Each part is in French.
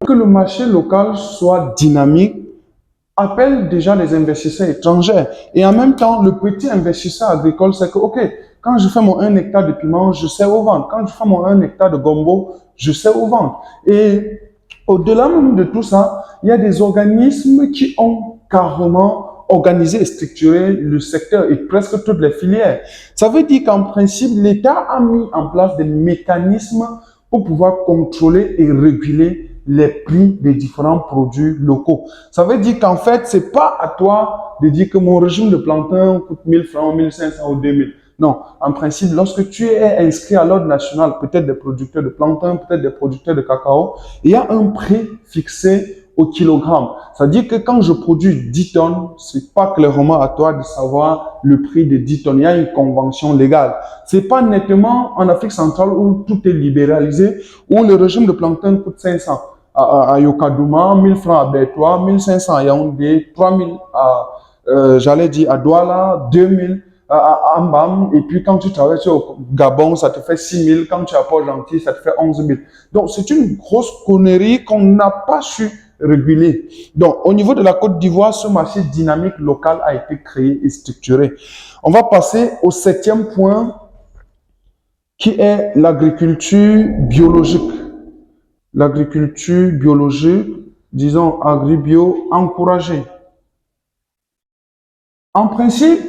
Que le marché local soit dynamique appelle déjà les investisseurs étrangers. Et en même temps, le petit investisseur agricole, c'est que, OK, quand je fais mon 1 hectare de piment, je sais où vendre. Quand je fais mon 1 hectare de gombo, je sais où vendre. Et au-delà même de tout ça, il y a des organismes qui ont carrément organisé et structuré le secteur et presque toutes les filières. Ça veut dire qu'en principe, l'État a mis en place des mécanismes pour pouvoir contrôler et réguler les prix des différents produits locaux. Ça veut dire qu'en fait, c'est pas à toi de dire que mon régime de plantain coûte 1 000 francs, 1 500 ou 2 000. Non, en principe, lorsque tu es inscrit à l'ordre national, peut-être des producteurs de plantain, peut-être des producteurs de cacao, il y a un prix fixé au kilogramme. C'est-à-dire que quand je produis 10 tonnes, c'est pas clairement à toi de savoir le prix de 10 tonnes. Il y a une convention légale. C'est pas nettement en Afrique centrale où tout est libéralisé, où le régime de plantain coûte 500 à Yokadouma, 1 000 francs à Bertois, 1 500 à Yaoundé, 3 000 à, j'allais dire, à Douala, 2 000 à Ambam, et puis quand tu travailles au Gabon, ça te fait 6 000, quand tu es à Port-Gentil, ça te fait 11 000. Donc, c'est une grosse connerie qu'on n'a pas su réguler. Donc, au niveau de la Côte d'Ivoire, ce marché dynamique local a été créé et structuré. On va passer au 7e point, qui est l'agriculture biologique. L'agriculture biologique, disons agribio, encouragée. En principe,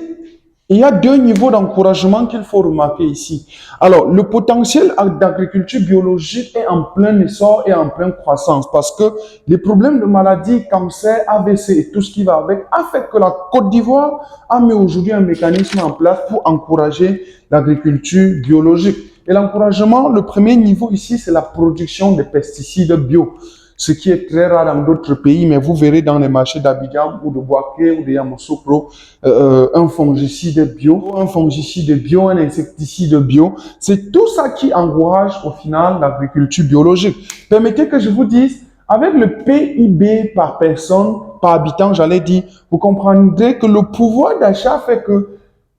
il y a 2 niveaux d'encouragement qu'il faut remarquer ici. Alors, le potentiel d'agriculture biologique est en plein essor et en pleine croissance parce que les problèmes de maladies, cancer, AVC et tout ce qui va avec a fait que la Côte d'Ivoire a mis aujourd'hui un mécanisme en place pour encourager l'agriculture biologique. Et l'encouragement, le premier niveau ici, c'est la production de pesticides bio. Ce qui est très rare dans d'autres pays, mais vous verrez dans les marchés d'Abidjan ou de Boaké ou de Yamoussoukro, un fongicide bio, un insecticide bio. C'est tout ça qui encourage au final l'agriculture biologique. Permettez que je vous dise, avec le PIB par personne, par habitant, j'allais dire, vous comprendrez que le pouvoir d'achat fait que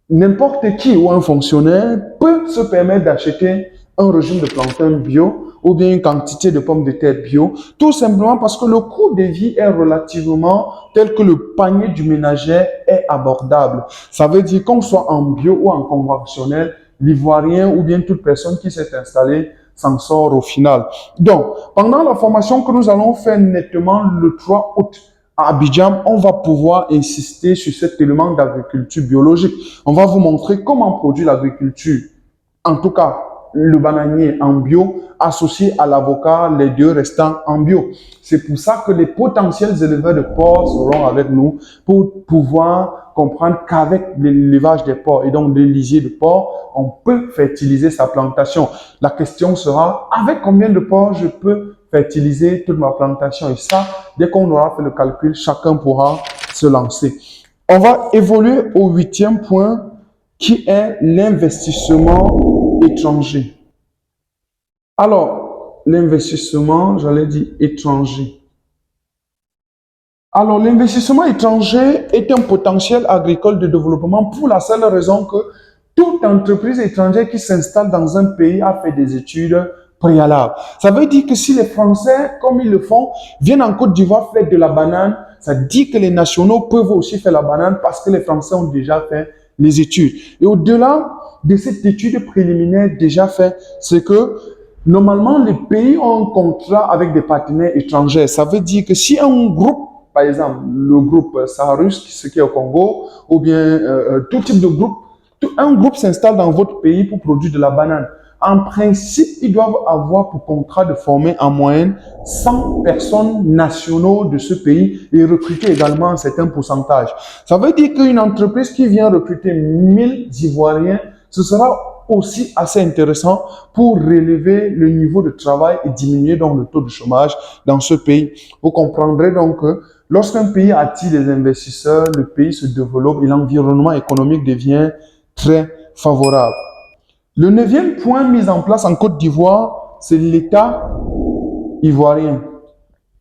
n'importe qui ou un fonctionnaire peut se permettre d'acheter un régime de plantain bio ou bien une quantité de pommes de terre bio, tout simplement parce que le coût de vie est relativement tel que le panier du ménager est abordable. Ça veut dire qu'on soit en bio ou en conventionnel, l'Ivoirien ou bien toute personne qui s'est installée s'en sort au final. Donc, pendant la formation que nous allons faire nettement le 3 août, à Abidjan, on va pouvoir insister sur cet élément d'agriculture biologique. On va vous montrer comment produire l'agriculture. En tout cas, le bananier en bio associé à l'avocat, les 2 restants en bio. C'est pour ça que les potentiels éleveurs de porcs seront avec nous pour pouvoir comprendre qu'avec l'élevage des porcs et donc des lisiers de porcs, on peut fertiliser sa plantation. La question sera, avec combien de porcs je peux fertiliser toute ma plantation? Et ça, dès qu'on aura fait le calcul, chacun pourra se lancer. On va évoluer au 8e point qui est l'investissement étranger. Alors, l'investissement, j'allais dire étranger. Alors, l'investissement étranger est un potentiel agricole de développement pour la seule raison que toute entreprise étrangère qui s'installe dans un pays a fait des études préalables. Ça veut dire que si les Français, comme ils le font, viennent en Côte d'Ivoire faire de la banane, ça dit que les nationaux peuvent aussi faire la banane parce que les Français ont déjà fait les études. Et au-delà de cette étude préliminaire déjà faite, c'est que normalement, les pays ont un contrat avec des partenaires étrangers. Ça veut dire que si un groupe, par exemple, le groupe Saharus, ce qui est au Congo, ou bien tout type de groupe, un groupe s'installe dans votre pays pour produire de la banane. En principe, ils doivent avoir pour contrat de former en moyenne 100 personnes nationaux de ce pays et recruter également un certain pourcentage. Ça veut dire qu'une entreprise qui vient recruter 1000 Ivoiriens, ce sera aussi assez intéressant pour relever le niveau de travail et diminuer donc le taux de chômage dans ce pays. Vous comprendrez donc que lorsqu'un pays attire des investisseurs, le pays se développe et l'environnement économique devient très favorable. Le 9e point mis en place en Côte d'Ivoire, c'est l'État ivoirien.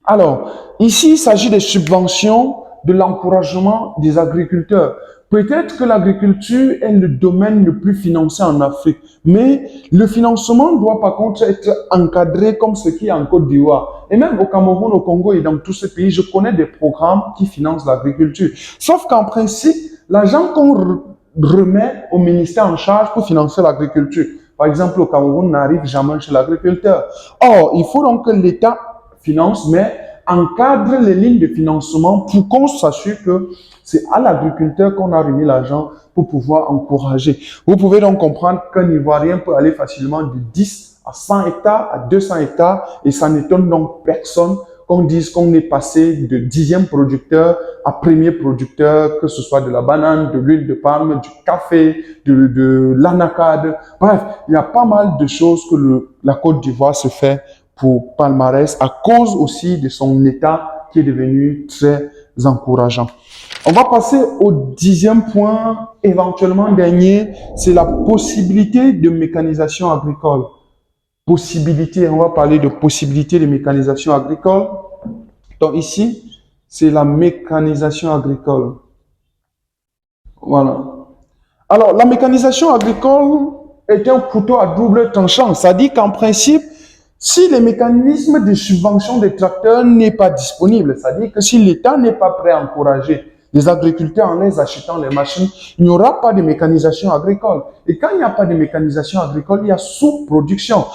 Alors, ici, il s'agit des subventions de l'encouragement des agriculteurs. Peut-être que l'agriculture est le domaine le plus financé en Afrique, mais le financement doit par contre être encadré comme ce qui est en Côte d'Ivoire. Et même au Cameroun, au Congo et dans tous ces pays, je connais des programmes qui financent l'agriculture. Sauf qu'en principe, l'argent qu'on remet au ministère en charge pour financer l'agriculture, par exemple au Cameroun, n'arrive jamais chez l'agriculteur. Or, il faut donc que l'État finance, mais encadre les lignes de financement pour qu'on s'assure que c'est à l'agriculteur qu'on a remis l'argent pour pouvoir encourager. Vous pouvez donc comprendre qu'un Ivoirien peut aller facilement de 10 à 100 hectares, à 200 hectares, et ça n'étonne donc personne qu'on dise qu'on est passé de 10e producteur à premier producteur, que ce soit de la banane, de l'huile de palme, du café, de l'anacade. Bref, il y a pas mal de choses que la Côte d'Ivoire se fait pour palmarès à cause aussi de son état qui est devenu très encourageant. On va passer au 10e point, éventuellement dernier, c'est la possibilité de mécanisation agricole. Possibilité, on va parler de possibilité de mécanisation agricole. Donc ici, c'est la mécanisation agricole. Voilà. Alors, la mécanisation agricole est un couteau à double tranchant. Ça dit qu'en principe, si les mécanismes de subvention des tracteurs n'est pas disponible, c'est-à-dire que si l'État n'est pas prêt à encourager les agriculteurs en les achetant les machines, il n'y aura pas de mécanisation agricole. Et quand il n'y a pas de mécanisation agricole, il y a sous-production.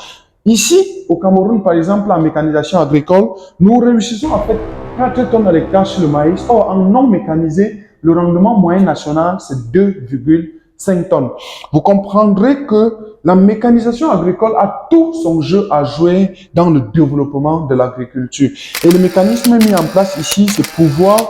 Ici, au Cameroun, par exemple, en mécanisation agricole, nous réussissons à faire 4 tonnes à l'hectare sur le maïs. Or, en non mécanisé, le rendement moyen national, c'est 2,5 tonnes. Vous comprendrez que la mécanisation agricole a tout son jeu à jouer dans le développement de l'agriculture. Et le mécanisme mis en place ici, c'est pouvoir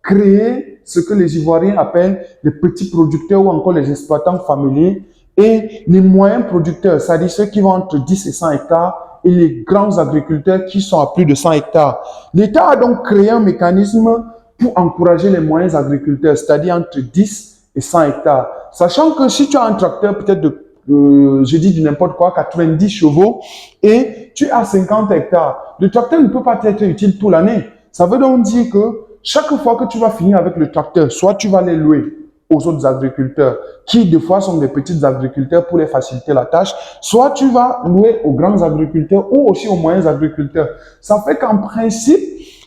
créer ce que les Ivoiriens appellent les petits producteurs ou encore les exploitants familiers et les moyens producteurs, c'est-à-dire ceux qui vont entre 10 et 100 hectares et les grands agriculteurs qui sont à plus de 100 hectares. L'État a donc créé un mécanisme pour encourager les moyens agriculteurs, c'est-à-dire entre 10 et 100 hectares. Sachant que si tu as un tracteur peut-être je dis du n'importe quoi, 90 chevaux et tu as 50 hectares, le tracteur ne peut pas être utile toute l'année. Ça veut donc dire que chaque fois que tu vas finir avec le tracteur, soit tu vas les louer aux autres agriculteurs, qui des fois sont des petits agriculteurs pour les faciliter la tâche, soit tu vas louer aux grands agriculteurs ou aussi aux moyens agriculteurs. Ça fait qu'en principe,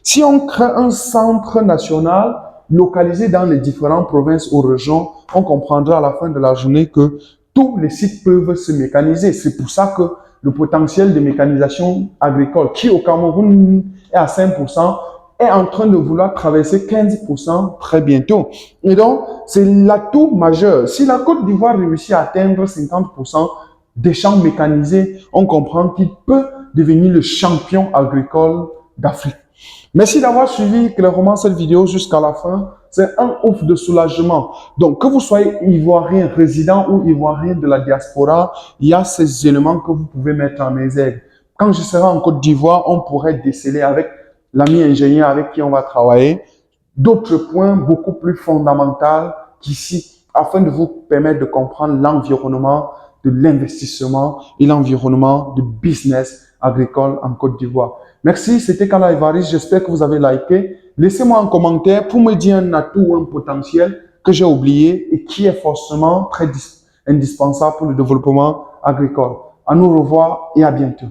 si on crée un centre national localisé dans les différentes provinces ou régions, on comprendra à la fin de la journée que tous les sites peuvent se mécaniser. C'est pour ça que le potentiel de mécanisation agricole, qui au Cameroun est à 5%, est en train de vouloir traverser 15% très bientôt. Et donc, c'est l'atout majeur. Si la Côte d'Ivoire réussit à atteindre 50% des champs mécanisés, on comprend qu'il peut devenir le champion agricole d'Afrique. Merci d'avoir suivi clairement cette vidéo jusqu'à la fin. C'est un ouf de soulagement. Donc, que vous soyez ivoirien résident ou ivoirien de la diaspora, il y a ces éléments que vous pouvez mettre en exergue. Quand je serai en Côte d'Ivoire, on pourrait déceler avec l'ami ingénieur avec qui on va travailler d'autres points beaucoup plus fondamentaux qu'ici, afin de vous permettre de comprendre l'environnement de l'investissement et l'environnement de business agricole en Côte d'Ivoire. Merci, c'était Kala Evariste. J'espère que vous avez liké. Laissez-moi un commentaire pour me dire un atout ou un potentiel que j'ai oublié et qui est forcément très indispensable pour le développement agricole. À nous revoir et à bientôt.